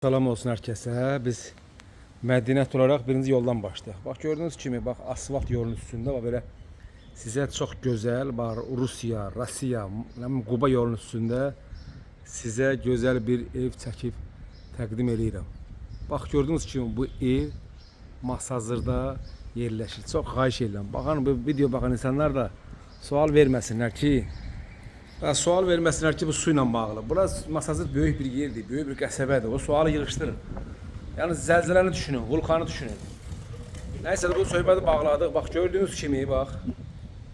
Salam olsun herkese. Biz mədəniyyət olarak birinci yoldan başlayaq. Bax gördüğünüz kimi bax asfalt yolun üstündə bax belə sizə çox gözəl bax Rusiya, Quba yolunun üstündə sizə gözəl bir ev çəkib təqdim edirəm. Bax gördüğünüz kimi bu ev Masazırda yerləşir. Çox xahiş edirəm. Baxın bu video baxan insanlar da sual verməsinlər ki, bu su ilə bağlı. Burası Masazır böyük bir yerdir, böyük bir qəsəbədir. O sualı yığışdırın. Yani zəlzələni düşünün, vulkanı düşünün. Nəysə bu söhbəti bağladıq. Bax gördüğünüz kimi bax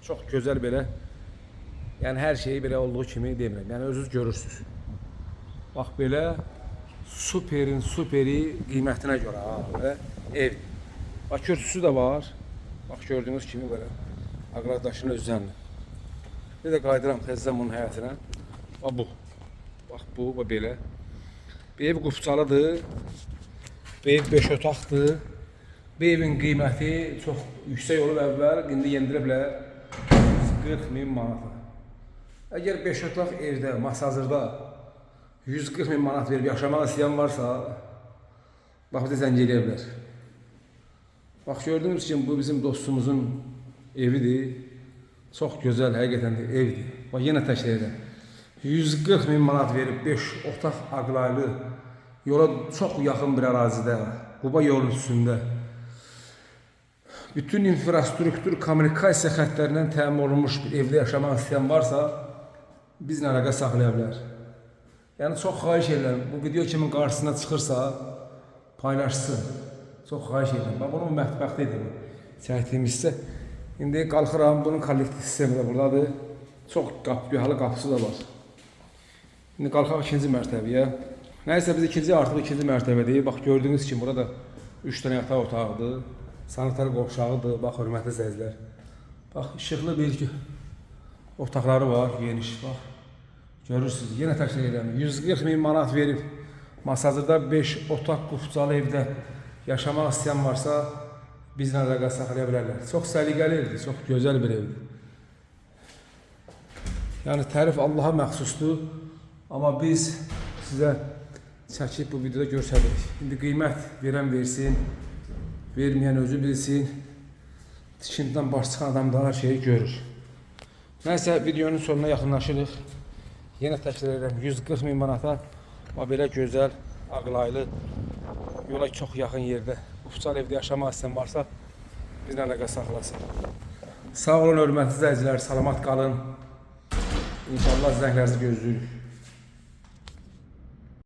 çox gözəl belə. Yəni hər şeyi belə olduğu kimi demirəm. Yəni özünüz görürsüz. Bax belə superi qiymətinə görə və ev. Bax kürsüsü də var. Bax gördüğünüz kimi belə. Aqradaşın özünə. Bir də qaydıram təzədən bunun həyatına. Bax bu. Bax bu belə. Bu ev qufçalıdır. Bu ev 5 otaqdır. Bu evin qiyməti çox yüksək olub əvvəl, indi yendiriblər 140.000 manata. Əgər 5 otaq evdə, Masazırda 140.000 manat verib yaşamaq istəyən varsa, bax bir də zəng eləyə bilər. Bax gördüğünüz kimi bu bizim dostumuzun evidir. Çox gözəl, həqiqətən də evdir. Bax yenə təkrar edirəm. 140.000 manat verib 5 otaq aqlaylı, yola çox yaxın bir ərazidə, Quba yolun üstündə. Bütün infrastruktur, kommunikasiya xətlərindən təmin olunmuş bir evdə yaşamaq istəyən varsa, bizlə əlaqə saxlaya bilər. Yəni çox xahiş edirəm, bu video kimin qarşısına çıxırsa, paylaşsın. Çox xahiş edirəm. Bax bunun mətbəxtidir bu. Çəkdiyim hissə. İndi qalxıram, bunun kollektiv sistemi də buradadır. Çox qapılı qapısı da var. İndi qalxaq ikinci mərtəbəyə. Nəysə biz artıq ikinci mərtəbədəyik. Bax gördüğünüz kimi burada 3 dənə yataq otağıdır. Sanitar qovşağıdır. Bax hörmətli izləyicilər. Bax işıqlı bir otaqları var, geniş. Bax görürsünüz. Yenə təkrar edirəm. 140.000 manat verib Masazırda 5 otaq qufçalı evdə yaşamaq istəyən varsa, bizlə əlaqə saxlaya bilərlər. Çox səliqəli evdir, çox gözəl bir evdir. Yəni tərif Allaha məxsusdur. Amma biz sizə çəkib bu videoda göstəririk. İndi qiymət verən versin, verməyən özü bilsin. Tikintidən baş çıxan adam da hər şeyi görür. Nəysə videonun sonuna yaxınlaşırıq. Yenə təkrar edirəm, 140.000 manata belə gözəl, aqlaylı, yola çox yaxın yerdə qufçal evdə yaşamaq istəyən varsa, bizlə əlaqə saxlasın. Sağ olun hörmətli izləyicilər, salamat qalın. İnşallah zənglərinizi gözləyirik.